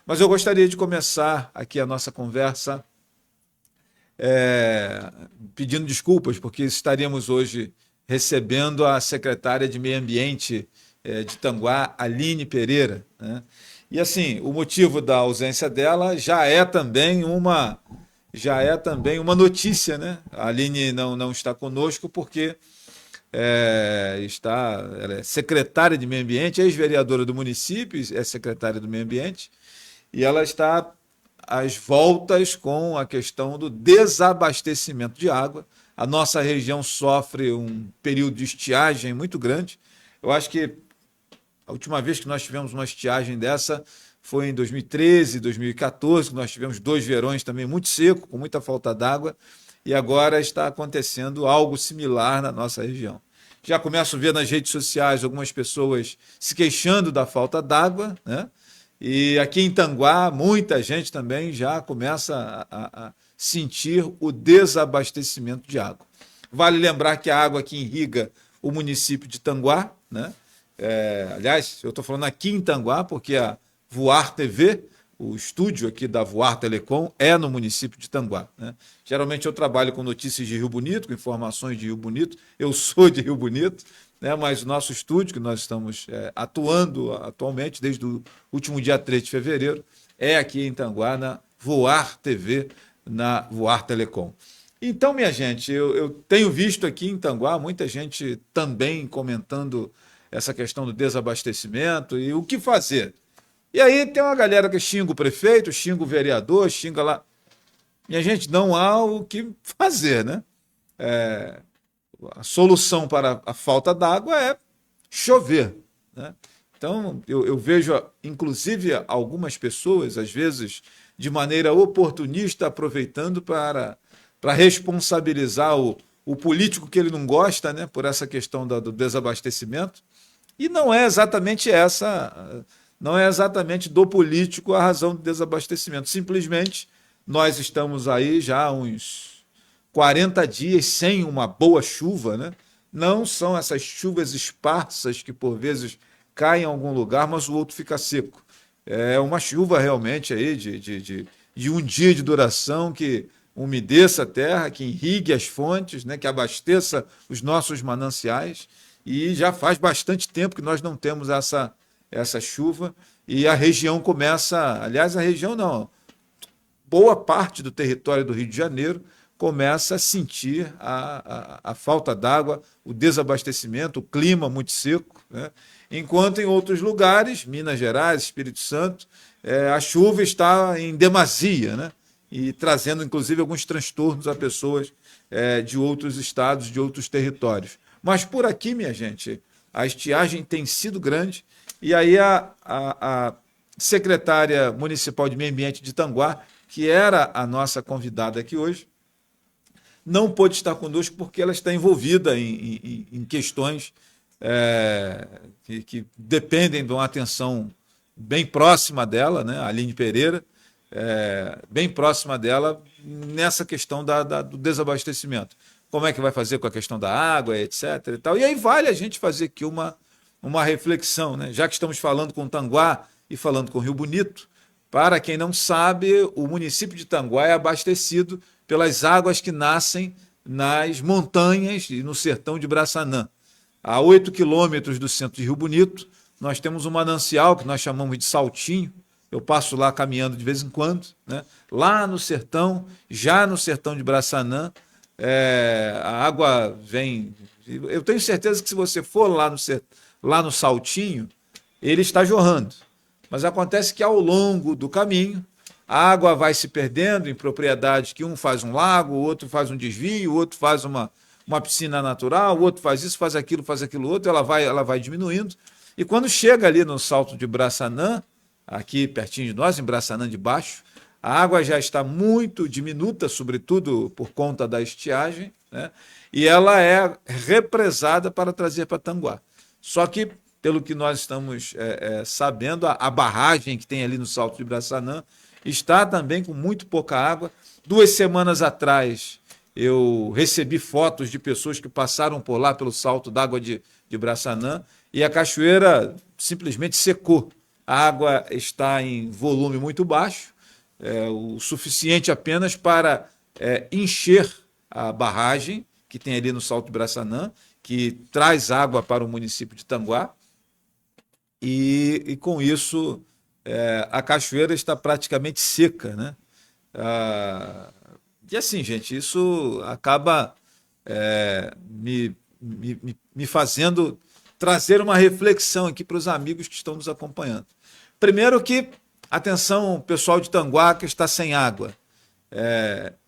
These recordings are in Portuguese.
Mas eu gostaria de começar aqui a nossa conversa pedindo desculpas, porque estaríamos hoje recebendo a secretária de Meio Ambiente de Tanguá, Aline Pereira, né? E assim, o motivo da ausência dela já é também uma notícia, né? A Aline não está conosco porque ela é secretária de Meio Ambiente, ex-vereadora do município, é secretária do Meio Ambiente, e ela está às voltas com a questão do desabastecimento de água. A nossa região sofre um período de estiagem muito grande. Eu acho que a última vez que nós tivemos uma estiagem dessa foi em 2013, 2014, que nós tivemos 2 verões também muito secos, com muita falta d'água, e agora está acontecendo algo similar na nossa região. Já começo a ver nas redes sociais algumas pessoas se queixando da falta d'água, né? E aqui em Tanguá, muita gente também já começa a sentir o desabastecimento de água. Vale lembrar que a água que irriga o município de Tanguá, né? Aliás, eu estou falando aqui em Tanguá, porque a Voar TV, o estúdio aqui da Voar Telecom, é no município de Tanguá, né? Geralmente eu trabalho com notícias de Rio Bonito, com informações de Rio Bonito. Eu sou de Rio Bonito, né? Mas o nosso estúdio, que nós estamos atuando atualmente, desde o último dia 3 de fevereiro, é aqui em Tanguá, na Voar TV, na Voar Telecom. Então, minha gente, eu tenho visto aqui em Tanguá muita gente também comentando essa questão do desabastecimento e o que fazer. E aí tem uma galera que xinga o prefeito, xinga o vereador, xinga lá. Minha gente, não há o que fazer, né? A solução para a falta d'água é chover, né? Então, eu vejo, inclusive, algumas pessoas, às vezes, de maneira oportunista, aproveitando para responsabilizar o político que ele não gosta, né, por essa questão do desabastecimento. E não é exatamente do político a razão do desabastecimento. Simplesmente nós estamos aí já há uns 40 dias sem uma boa chuva, né? Não são essas chuvas esparsas que por vezes caem em algum lugar, mas o outro fica seco. É uma chuva realmente aí de um dia de duração que umedeça a terra, que irrigue as fontes, né? Que abasteça os nossos mananciais. E já faz bastante tempo que nós não temos essa chuva e a região começa, aliás, a região não, boa parte do território do Rio de Janeiro começa a sentir a falta d'água, o desabastecimento, o clima muito seco, né? Enquanto em outros lugares, Minas Gerais, Espírito Santo, a chuva está em demasia, né? E trazendo, inclusive, alguns transtornos a pessoas de outros estados, de outros territórios. Mas por aqui, minha gente, a estiagem tem sido grande e aí a secretária municipal de Meio Ambiente de Tanguá, que era a nossa convidada aqui hoje, não pôde estar conosco porque ela está envolvida em questões que dependem de uma atenção bem próxima dela, né? A Aline Pereira, bem próxima dela nessa questão do desabastecimento. Como é que vai fazer com a questão da água, etc. E tal. E aí vale a gente fazer aqui uma reflexão, né? Já que estamos falando com Tanguá e falando com Rio Bonito, para quem não sabe, o município de Tanguá é abastecido pelas águas que nascem nas montanhas e no sertão de Braçanã. A 8 quilômetros do centro de Rio Bonito, nós temos um manancial que nós chamamos de Saltinho. Eu passo lá caminhando de vez em quando, né? Lá no sertão, já no sertão de Braçanã, a água vem. Eu tenho certeza que se você for lá no Saltinho, ele está jorrando. Mas acontece que ao longo do caminho, a água vai se perdendo em propriedades que um faz um lago, o outro faz um desvio, o outro faz uma piscina natural, o outro faz isso, faz aquilo outro, ela vai diminuindo. E quando chega ali no Salto de Braçanã, aqui pertinho de nós, em Braçanã de Baixo, a água já está muito diminuta, sobretudo por conta da estiagem, né? E ela é represada para trazer para Tanguá. Só que, pelo que nós estamos sabendo, a barragem que tem ali no Salto de Braçanã está também com muito pouca água. 2 semanas atrás, eu recebi fotos de pessoas que passaram por lá pelo salto d'água de Braçanã e a cachoeira simplesmente secou. a água está em volume muito baixo, o suficiente apenas para encher a barragem que tem ali no Salto de Braçanã, que traz água para o município de Tanguá, e com isso a cachoeira está praticamente seca, né? E assim, gente, isso acaba me fazendo trazer uma reflexão aqui para os amigos que estão nos acompanhando. Primeiro que, atenção, pessoal de Tanguá que está sem água.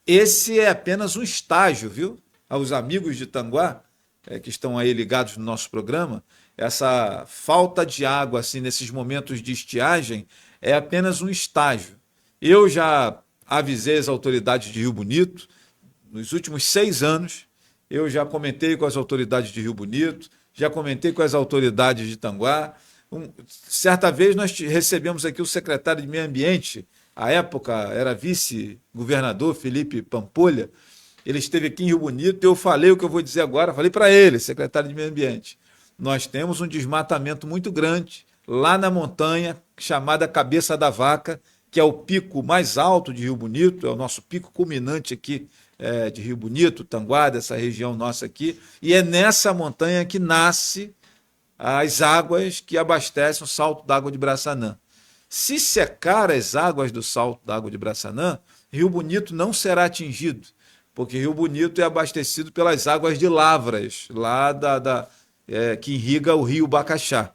Esse é apenas um estágio, viu? Aos amigos de Tanguá, que estão aí ligados no nosso programa, essa falta de água assim, nesses momentos de estiagem é apenas um estágio. Eu já avisei as autoridades de Rio Bonito, nos últimos 6 anos, eu já comentei com as autoridades de Rio Bonito, já comentei com as autoridades de Tanguá. Certa vez nós recebemos aqui o secretário de Meio Ambiente, à época era vice-governador Felipe Pampolha, ele esteve aqui em Rio Bonito, eu falei o que eu vou dizer agora, falei para ele, secretário de Meio Ambiente, nós temos um desmatamento muito grande lá na montanha, chamada Cabeça da Vaca, que é o pico mais alto de Rio Bonito, é o nosso pico culminante aqui de Rio Bonito, Tanguá, dessa região nossa aqui, e é nessa montanha que nasce as águas que abastecem o Salto d'Água de Braçanã. Se secar as águas do Salto d'Água de Braçanã, Rio Bonito não será atingido, porque Rio Bonito é abastecido pelas águas de Lavras, lá que irriga o rio Bacaxá.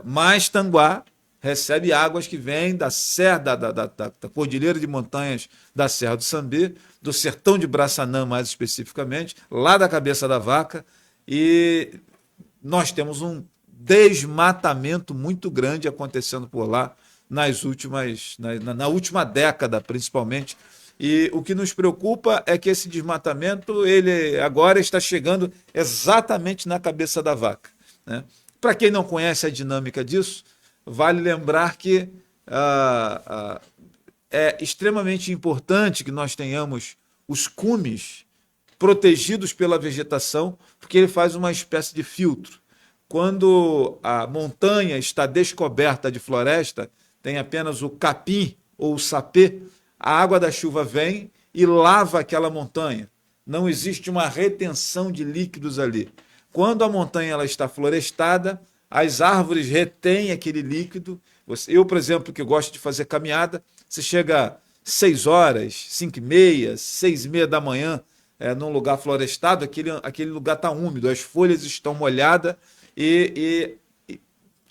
Mas Tanguá recebe águas que vêm da Serra, da Cordilheira de Montanhas da Serra do Sambê, do Sertão de Braçanã, mais especificamente, lá da Cabeça da Vaca, e nós temos um desmatamento muito grande acontecendo por lá na última década, principalmente. E o que nos preocupa é que esse desmatamento ele agora está chegando exatamente na Cabeça da Vaca, né? Para quem não conhece a dinâmica disso, vale lembrar que é extremamente importante que nós tenhamos os cumes protegidos pela vegetação, porque ele faz uma espécie de filtro. Quando a montanha está descoberta de floresta, tem apenas o capim ou o sapê, a água da chuva vem e lava aquela montanha. Não existe uma retenção de líquidos ali. Quando a montanha ela está florestada, as árvores retêm aquele líquido. Eu, por exemplo, que gosto de fazer caminhada, você chega 6 horas, 5h30, 6h30 da manhã, num lugar florestado, aquele lugar está úmido, as folhas estão molhadas e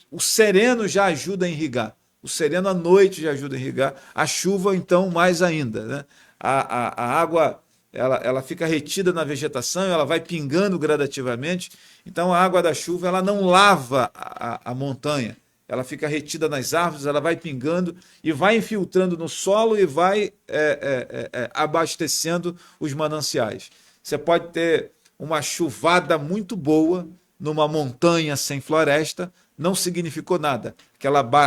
o sereno já ajuda a irrigar. O sereno à noite já ajuda a irrigar. A chuva, então, mais ainda, né? A água ela fica retida na vegetação, ela vai pingando gradativamente. Então, a água da chuva ela não lava a montanha. Ela fica retida nas árvores, ela vai pingando e vai infiltrando no solo e vai abastecendo os mananciais. Você pode ter uma chuvada muito boa numa montanha sem floresta, não significou nada.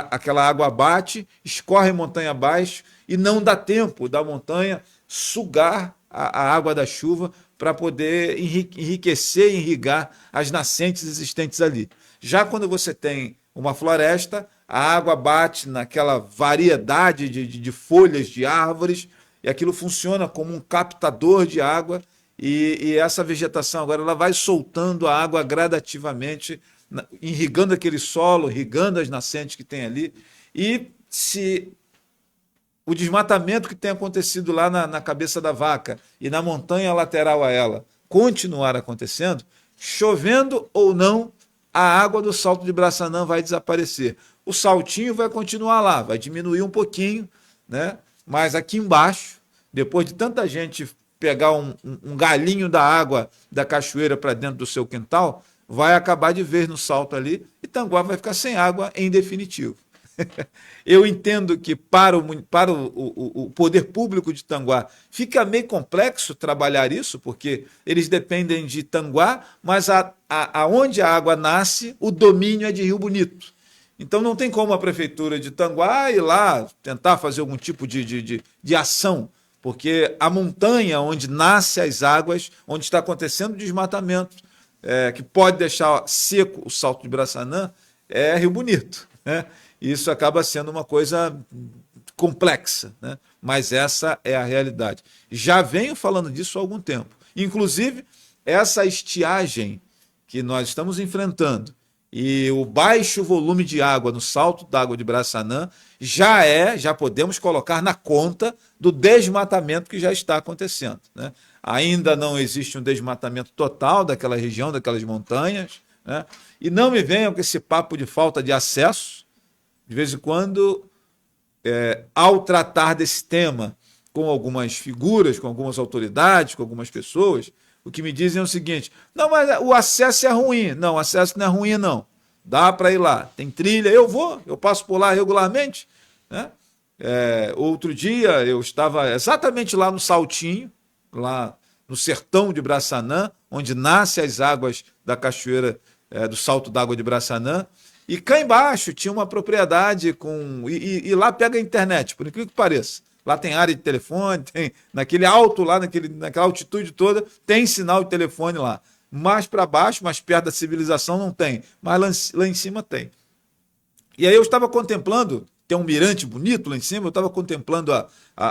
Aquela água bate, escorre montanha abaixo e não dá tempo da montanha sugar a água da chuva para poder enriquecer e irrigar as nascentes existentes ali. Já quando você tem uma floresta, a água bate naquela variedade de folhas de árvores e aquilo funciona como um captador de água e essa vegetação agora ela vai soltando a água gradativamente, irrigando aquele solo, irrigando as nascentes que tem ali. E se o desmatamento que tem acontecido lá na Cabeça da Vaca e na montanha lateral a ela continuar acontecendo, chovendo ou não, a água do Salto de Braçanã vai desaparecer. O saltinho vai continuar lá, vai diminuir um pouquinho, né? Mas aqui embaixo, depois de tanta gente pegar um galinho da água da cachoeira para dentro do seu quintal, vai acabar de vez no salto ali e Tanguá vai ficar sem água em definitivo. Eu entendo que para o poder público de Tanguá fica meio complexo trabalhar isso, porque eles dependem de Tanguá, mas aonde a água nasce, o domínio é de Rio Bonito. Então não tem como a prefeitura de Tanguá ir lá tentar fazer algum tipo de ação, porque a montanha onde nascem as águas, onde está acontecendo o desmatamento, que pode deixar seco o Salto de Braçanã, é Rio Bonito, né? isso acaba sendo uma coisa complexa, né? Mas essa é a realidade. Já venho falando disso há algum tempo. Inclusive, essa estiagem que nós estamos enfrentando e o baixo volume de água no salto d'água de Braçanã já podemos colocar na conta do desmatamento que já está acontecendo, né? Ainda não existe um desmatamento total daquela região, daquelas montanhas, né? E não me venham com esse papo de falta de acesso. De vez em quando, ao tratar desse tema com algumas figuras, com algumas autoridades, com algumas pessoas, o que me dizem é o seguinte: não, mas o acesso é ruim. Não, o acesso não é ruim, não. Dá para ir lá. Tem trilha, eu passo por lá regularmente, né? Outro dia eu estava exatamente lá no Saltinho, lá no sertão de Braçanã, onde nascem as águas da cachoeira do Salto d'Água de Braçanã. E cá embaixo tinha uma propriedade com. E lá pega a internet, por incrível que pareça. Lá tem área de telefone, tem naquele alto lá, naquela altitude toda, tem sinal de telefone lá. Mais para baixo, mais perto da civilização, não tem. Mas lá em cima tem. E aí eu estava contemplando, tem um mirante bonito lá em cima, eu estava contemplando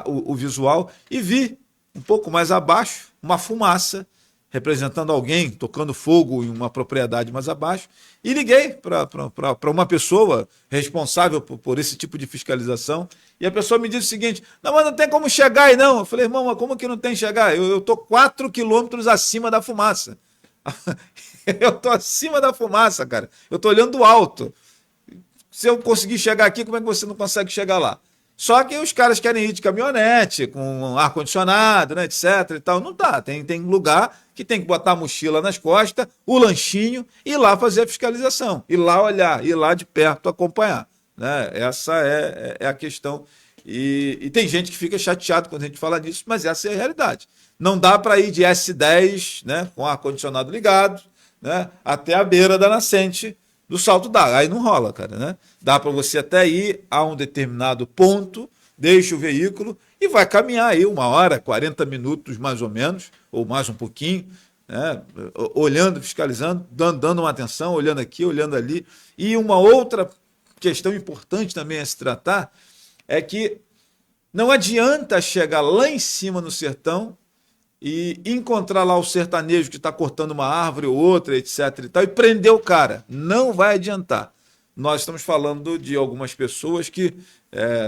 o visual e vi, um pouco mais abaixo, uma fumaça representando alguém tocando fogo em uma propriedade mais abaixo, e liguei para uma pessoa responsável por esse tipo de fiscalização, e a pessoa me disse o seguinte: não, mas não tem como chegar aí não. Eu falei: irmão, mas como que não tem chegar? Eu estou 4 quilômetros acima da fumaça. Eu estou acima da fumaça, cara. Eu estou olhando alto. Se eu conseguir chegar aqui, como é que você não consegue chegar lá? Só que os caras querem ir de caminhonete, com ar-condicionado, né, etc. e tal. Não dá. Tem lugar que tem que botar a mochila nas costas, o lanchinho, e ir lá fazer a fiscalização. Ir lá olhar, ir lá de perto acompanhar, né? Essa é a questão. E tem gente que fica chateado quando a gente fala disso, mas essa é a realidade. Não dá para ir de S10, né, com ar-condicionado ligado, né, até a beira da nascente do salto d'água. Aí não rola, cara, né? Dá para você até ir a um determinado ponto, deixa o veículo e vai caminhar aí 1 hora, 40 minutos mais ou menos, ou mais um pouquinho, né? Olhando, fiscalizando, dando uma atenção, olhando aqui, olhando ali. E uma outra questão importante também a se tratar é que não adianta chegar lá em cima no sertão e encontrar lá o sertanejo que está cortando uma árvore ou outra, etc. e tal, e prender o cara. Não vai adiantar. Nós estamos falando de algumas pessoas que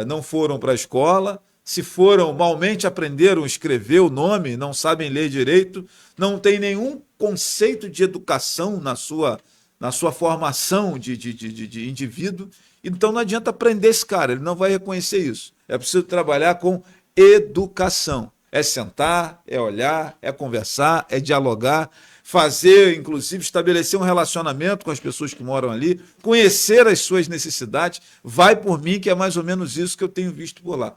não foram para a escola, se foram, malmente aprenderam a escrever o nome, não sabem ler direito, não tem nenhum conceito de educação na sua formação de indivíduo. Então não adianta prender esse cara, ele não vai reconhecer isso. É preciso trabalhar com educação. É sentar, é olhar, é conversar, é dialogar, fazer, inclusive, estabelecer um relacionamento com as pessoas que moram ali, conhecer as suas necessidades. Vai por mim, que é mais ou menos isso que eu tenho visto por lá.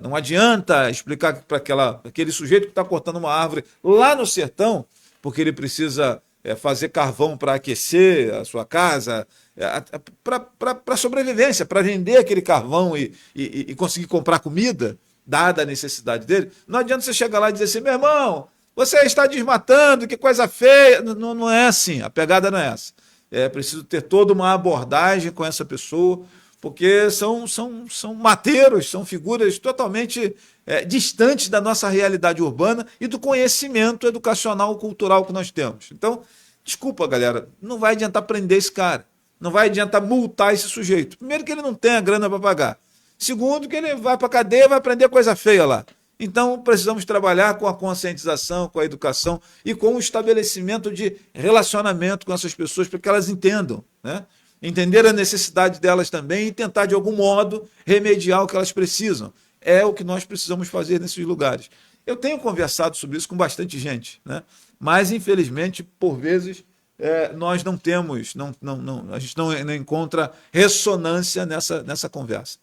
Não adianta explicar para aquele sujeito que está cortando uma árvore lá no sertão, porque ele precisa fazer carvão para aquecer a sua casa, para sobrevivência, para vender aquele carvão e conseguir comprar comida, dada a necessidade dele. Não adianta você chegar lá e dizer assim: meu irmão, você está desmatando, que coisa feia. Não, não é assim, a pegada não é essa. É preciso ter toda uma abordagem com essa pessoa, porque são mateiros, são figuras totalmente distantes da nossa realidade urbana e do conhecimento educacional e cultural que nós temos. Então, desculpa, galera, não vai adiantar prender esse cara, não vai adiantar multar esse sujeito. Primeiro, que ele não tem a grana para pagar. Segundo, que ele vai para a cadeia e vai aprender coisa feia lá. Então, precisamos trabalhar com a conscientização, com a educação e com o estabelecimento de relacionamento com essas pessoas para que elas entendam, né? Entender a necessidade delas também e tentar, de algum modo, remediar o que elas precisam. É o que nós precisamos fazer nesses lugares. Eu tenho conversado sobre isso com bastante gente, né? Mas, infelizmente, por vezes, nós não temos, a gente não encontra ressonância nessa conversa.